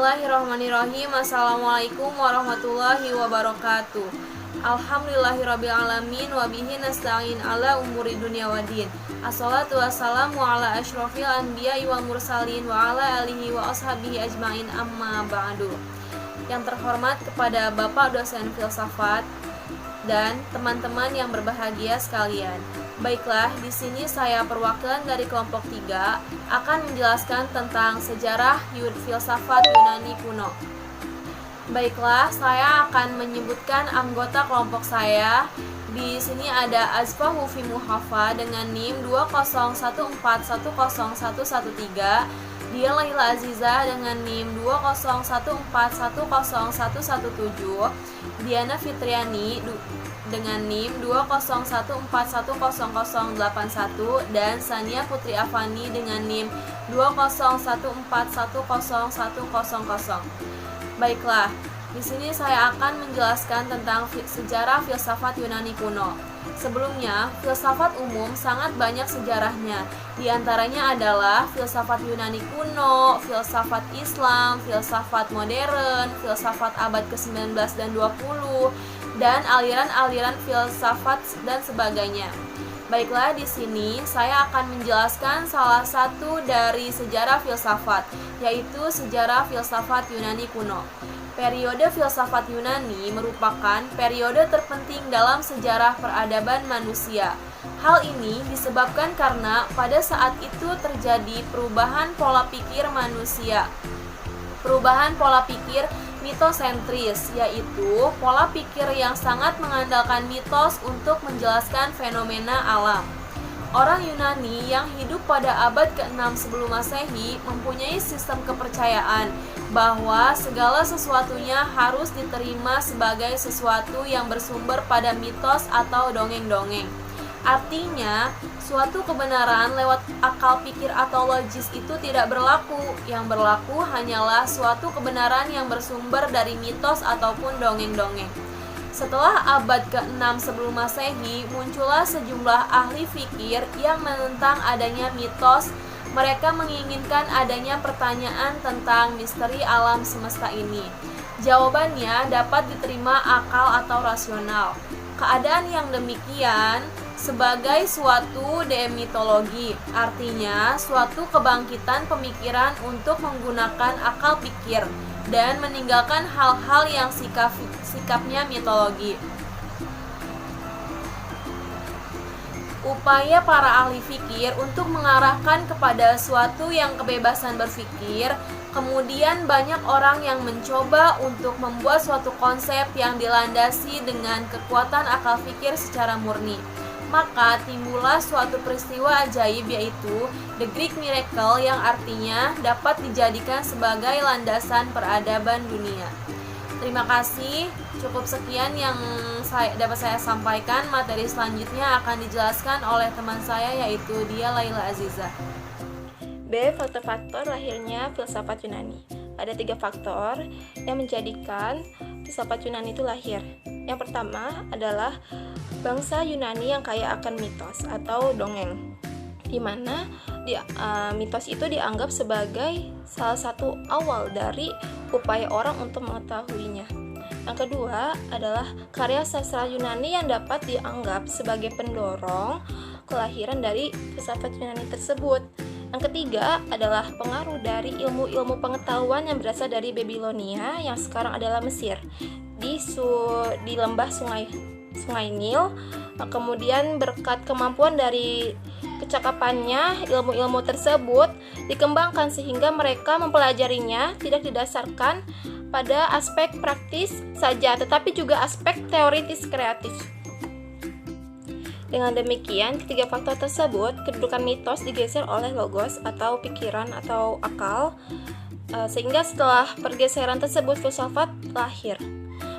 Bismillahirrahmanirrahim. Assalamualaikum warahmatullahi wabarakatuh. Alhamdulillahirrabbilalamin. Wabihi nasta'in ala umuri dunia wadin. Assalatu wassalamu ala ashrafil anbiya'i wal mursalin wa ala alihi wa ashabihi ajmain, amma ba'du. Yang terhormat kepada Bapak dosen filsafat dan teman-teman yang berbahagia sekalian. Baiklah, di sini saya perwakilan dari kelompok 3 akan menjelaskan tentang sejarah filsafat Yunani kuno. Baiklah, saya akan menyebutkan anggota kelompok saya. Di sini ada Azfahu fi Muhafa dengan NIM 201410113. Dia Laila Aziza dengan NIM 201410117. Diana Fitriani dengan NIM 201410081 dan Sania Putri Afani dengan NIM 201410100. Baiklah, di sini saya akan menjelaskan tentang sejarah filsafat Yunani kuno. Sebelumnya, filsafat umum sangat banyak sejarahnya. Di antaranya adalah filsafat Yunani kuno, filsafat Islam, filsafat modern, filsafat abad ke-19 dan 20, dan aliran-aliran filsafat dan sebagainya. Baiklah, di sini saya akan menjelaskan salah satu dari sejarah filsafat, yaitu sejarah filsafat Yunani kuno. Periode filsafat Yunani merupakan periode terpenting dalam sejarah peradaban manusia. Hal ini disebabkan karena pada saat itu terjadi perubahan pola pikir manusia. Perubahan pola pikir mitosentris, yaitu pola pikir yang sangat mengandalkan mitos untuk menjelaskan fenomena alam. Orang Yunani yang hidup pada abad ke-6 sebelum Masehi mempunyai sistem kepercayaan bahwa segala sesuatunya harus diterima sebagai sesuatu yang bersumber pada mitos atau dongeng-dongeng. Artinya, suatu kebenaran lewat akal pikir atau logis itu tidak berlaku. Yang berlaku hanyalah suatu kebenaran yang bersumber dari mitos ataupun dongeng-dongeng. Setelah abad ke-6 sebelum Masehi, muncullah sejumlah ahli fikir yang menentang adanya mitos. Mereka menginginkan adanya pertanyaan tentang misteri alam semesta ini. Jawabannya dapat diterima akal atau rasional. Keadaan yang demikian sebagai suatu demitologi, artinya suatu kebangkitan pemikiran untuk menggunakan akal pikir dan meninggalkan hal-hal yang sikapnya mitologi. Upaya para ahli fikir untuk mengarahkan kepada suatu yang kebebasan berpikir. Kemudian banyak orang yang mencoba untuk membuat suatu konsep yang dilandasi dengan kekuatan akal pikir secara murni. Maka timbullah suatu peristiwa ajaib, yaitu The Greek Miracle, yang artinya dapat dijadikan sebagai landasan peradaban dunia. Terima kasih, cukup sekian yang dapat saya sampaikan. Materi selanjutnya akan dijelaskan oleh teman saya, yaitu dia Laila Aziza. B. Faktor-faktor lahirnya filsafat Yunani. Ada 3 faktor yang menjadikan filsafat Yunani itu lahir. Yang pertama adalah bangsa Yunani yang kaya akan mitos atau dongeng, di mana mitos itu dianggap sebagai salah satu awal dari upaya orang untuk mengetahuinya. Yang kedua adalah karya sastra Yunani yang dapat dianggap sebagai pendorong kelahiran dari filsafat Yunani tersebut. Yang ketiga adalah pengaruh dari ilmu-ilmu pengetahuan yang berasal dari Babilonia yang sekarang adalah Mesir, di lembah sungai Nil. Kemudian berkat kemampuan dari kecakapannya, ilmu-ilmu tersebut dikembangkan sehingga mereka mempelajarinya tidak didasarkan pada aspek praktis saja, tetapi juga aspek teoritis kreatif. Dengan demikian, ketiga faktor tersebut, kedudukan mitos digeser oleh logos atau pikiran atau akal, sehingga setelah pergeseran tersebut filsafat lahir.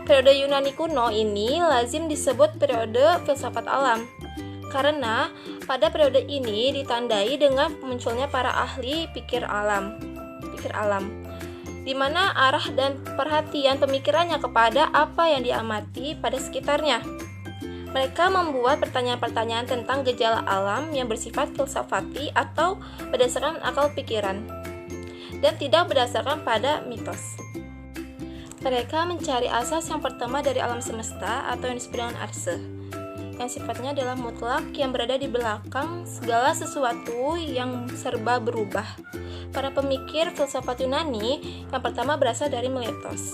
Periode Yunani kuno ini lazim disebut periode filsafat alam, karena pada periode ini ditandai dengan munculnya para ahli pikir alam, di mana arah dan perhatian pemikirannya kepada apa yang diamati pada sekitarnya. Mereka membuat pertanyaan-pertanyaan tentang gejala alam yang bersifat filsafati atau berdasarkan akal pikiran. dan tidak berdasarkan pada mitos. Mereka mencari asas yang pertama dari alam semesta atau yang disebut dengan arse, yang sifatnya adalah mutlak yang berada di belakang segala sesuatu yang serba berubah. Para pemikir filsafat Yunani yang pertama berasal dari Miletos,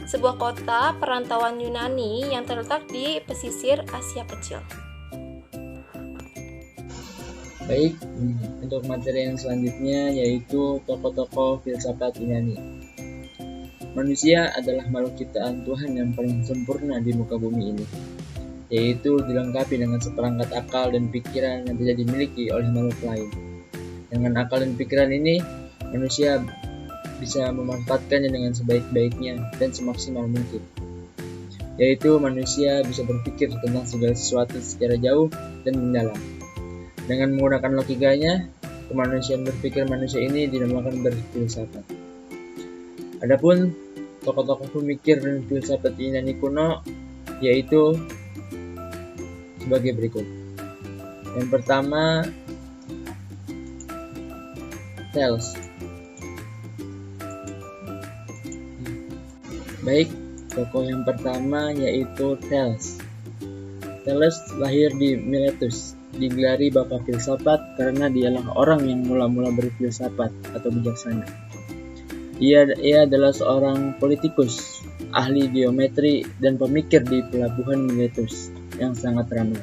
sebuah kota perantauan Yunani yang terletak di pesisir Asia Kecil. Baik, untuk materi yang selanjutnya yaitu tokoh-tokoh filsafat Yunani. Manusia adalah makhluk ciptaan Tuhan yang paling sempurna di muka bumi ini, yaitu dilengkapi dengan seperangkat akal dan pikiran yang tidak dimiliki oleh makhluk lain. Dengan akal dan pikiran ini, manusia bisa memanfaatkannya dengan sebaik-baiknya dan semaksimal mungkin, yaitu manusia bisa berpikir tentang segala sesuatu secara jauh dan mendalam. Dengan menggunakan logikanya, kemanusiaan berpikir manusia ini dinamakan berfilsafat. Adapun tokoh-tokoh pemikir dan filsafat Yunani kuno yaitu sebagai berikut. Yang pertama, Thales. Baik, tokoh yang pertama yaitu Thales. Thales lahir di Miletus, digelari bapak filsafat karena dialah orang yang mula-mula berfilsafat atau bijaksana. Ia adalah seorang politikus, ahli geometri, dan pemikir di pelabuhan Miletus yang sangat ramai.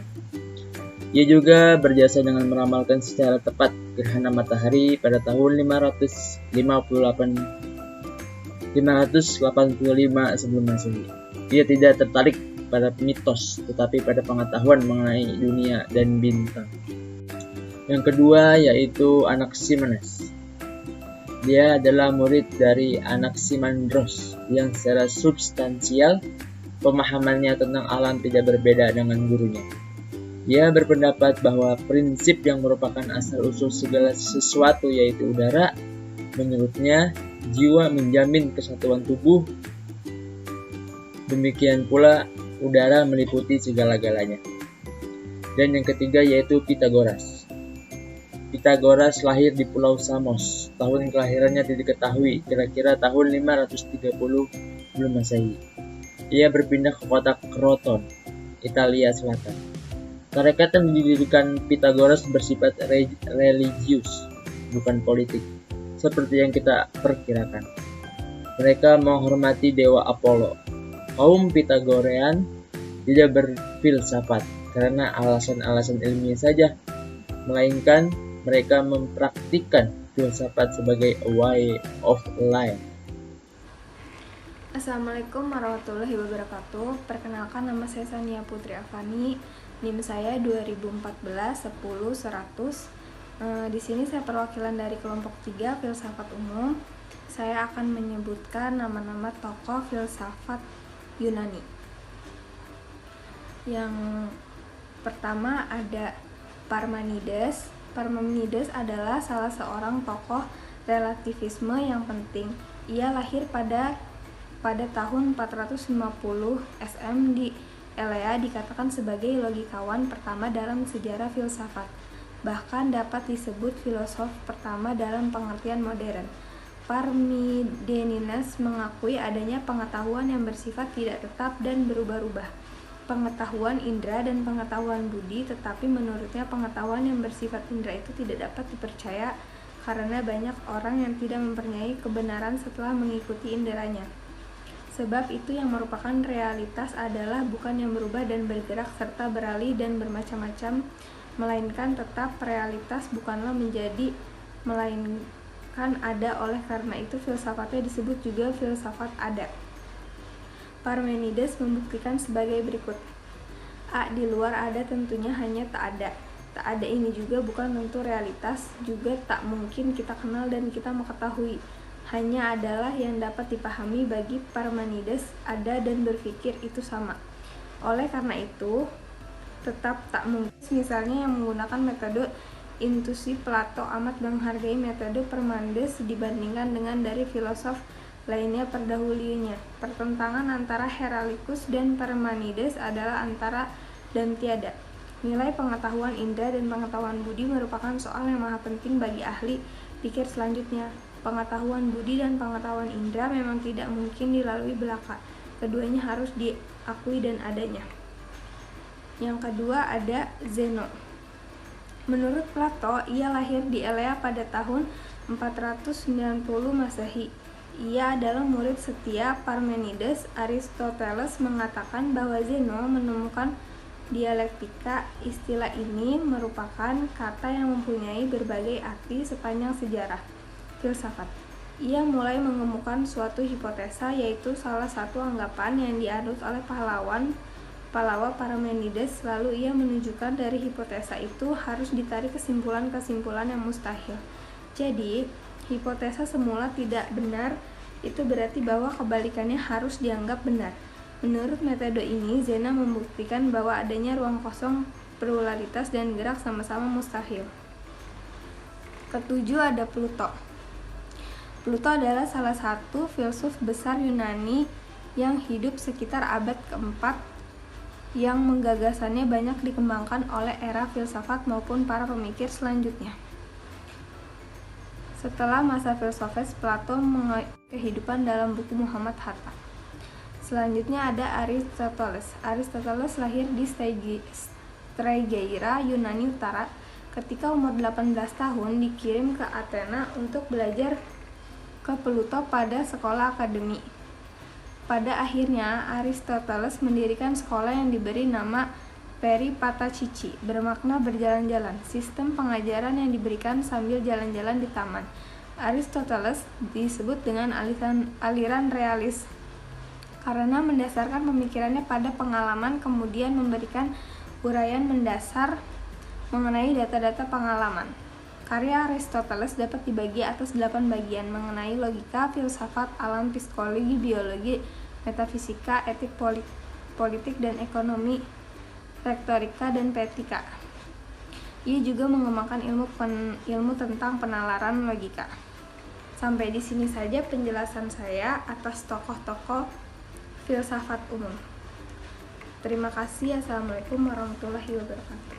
Ia juga berjasa dengan meramalkan secara tepat gerhana matahari pada tahun 585 sebelum Masehi. Ia tidak tertarik pada mitos, tetapi pada pengetahuan mengenai dunia dan bintang. Yang kedua yaitu Anaximenes. Dia adalah murid dari Anaximandros yang secara substansial pemahamannya tentang alam tidak berbeda dengan gurunya. Ia berpendapat bahwa prinsip yang merupakan asal-usul segala sesuatu yaitu udara. Menurutnya, jiwa menjamin kesatuan tubuh. Demikian pula udara meliputi segala-galanya. Dan yang ketiga yaitu Pitagoras. Pitagoras lahir di Pulau Samos. Tahun kelahirannya tidak diketahui, kira-kira tahun 530 sebelum Masehi. Ia berpindah ke kota Kroton, Italia Selatan. Tarekat yang didirikan Pitagoras bersifat religius, bukan politik, seperti yang kita perkirakan. Mereka menghormati dewa Apollo. Kaum Pitagorean tidak berfilsafat karena alasan-alasan ilmiah saja, melainkan mereka mempraktikkan filsafat sebagai a way of life. Assalamualaikum warahmatullahi wabarakatuh. Perkenalkan, nama saya Sania Putri Afani. NIM saya 2014 10 100. Di sini saya perwakilan dari kelompok 3 filsafat umum. Saya akan menyebutkan nama-nama tokoh filsafat Yunani. Yang pertama ada Parmenides. Parmenides adalah salah seorang tokoh relativisme yang penting. Ia lahir pada tahun 450 SM di Elea, dikatakan sebagai logikawan pertama dalam sejarah filsafat. Bahkan dapat disebut filosof pertama dalam pengertian modern. Parmenides mengakui adanya pengetahuan yang bersifat tidak tetap dan berubah-ubah, pengetahuan indera dan pengetahuan budi, tetapi menurutnya pengetahuan yang bersifat indera itu tidak dapat dipercaya karena banyak orang yang tidak mempercayai kebenaran setelah mengikuti inderanya. Sebab itu yang merupakan realitas adalah bukan yang berubah dan bergerak serta beralih dan bermacam-macam, melainkan tetap realitas, bukanlah menjadi, melainkan ada. Oleh karena itu filsafatnya disebut juga filsafat ada. Parmenides membuktikan sebagai berikut. A. Di luar ada tentunya hanya tak ada. Tak ada ini juga bukan tentu realitas, juga tak mungkin kita kenal dan kita mengetahui. Hanya adalah yang dapat dipahami. Bagi Parmenides, ada dan berpikir itu sama. Oleh karena itu, tetap tak mungkin. Misalnya yang menggunakan metode intuisi, Plato amat menghargai metode Parmenides dibandingkan dengan dari filosof lainnya terdahulunya. Pertentangan antara Heraclitus dan Parmenides adalah antara dan tiada. Nilai pengetahuan indera dan pengetahuan budi merupakan soal yang maha penting bagi ahli pikir selanjutnya. Pengetahuan budi dan pengetahuan indera memang tidak mungkin dilalui belaka. Keduanya harus diakui dan adanya. Yang kedua ada Zeno. Menurut Plato, ia lahir di Elea pada tahun 490 Masehi. Ia adalah murid setia Parmenides. Aristoteles mengatakan bahwa Zeno menemukan dialektika. Istilah ini merupakan kata yang mempunyai berbagai arti sepanjang sejarah filsafat. Ia mulai mengemukakan suatu hipotesa, yaitu salah satu anggapan yang dianut oleh pahlawan Parmenides. Lalu ia menunjukkan dari hipotesa itu harus ditarik kesimpulan-kesimpulan yang mustahil. Jadi, hipotesa semula tidak benar, itu berarti bahwa kebalikannya harus dianggap benar. Menurut metode ini, Zeno membuktikan bahwa adanya ruang kosong, pluralitas, dan gerak sama-sama mustahil. Ketujuh ada Pluto. Pluto adalah salah satu filsuf besar Yunani yang hidup sekitar abad keempat, yang menggagasannya banyak dikembangkan oleh era filsafat maupun para pemikir selanjutnya. Setelah masa filsofis, Plato kehidupan dalam buku Muhammad Hatta. Selanjutnya ada Aristoteles. Aristoteles lahir di Strygeira, Yunani Utara. Ketika umur 18 tahun, dikirim ke Athena untuk belajar ke Pluto pada sekolah akademi. Pada akhirnya, Aristoteles mendirikan sekolah yang diberi nama Peripatacici, bermakna berjalan-jalan, sistem pengajaran yang diberikan sambil jalan-jalan di taman. Aristoteles disebut dengan aliran realis karena mendasarkan pemikirannya pada pengalaman, kemudian memberikan uraian mendasar mengenai data-data pengalaman. Karya Aristoteles dapat dibagi atas 8 bagian mengenai logika, filsafat, alam, psikologi, biologi, metafisika, etik, politik dan ekonomi, retorika, dan etika. Ia juga mengembangkan ilmu tentang penalaran logika. Sampai di sini saja penjelasan saya atas tokoh-tokoh filsafat umum. Terima kasih. Assalamualaikum warahmatullahi wabarakatuh.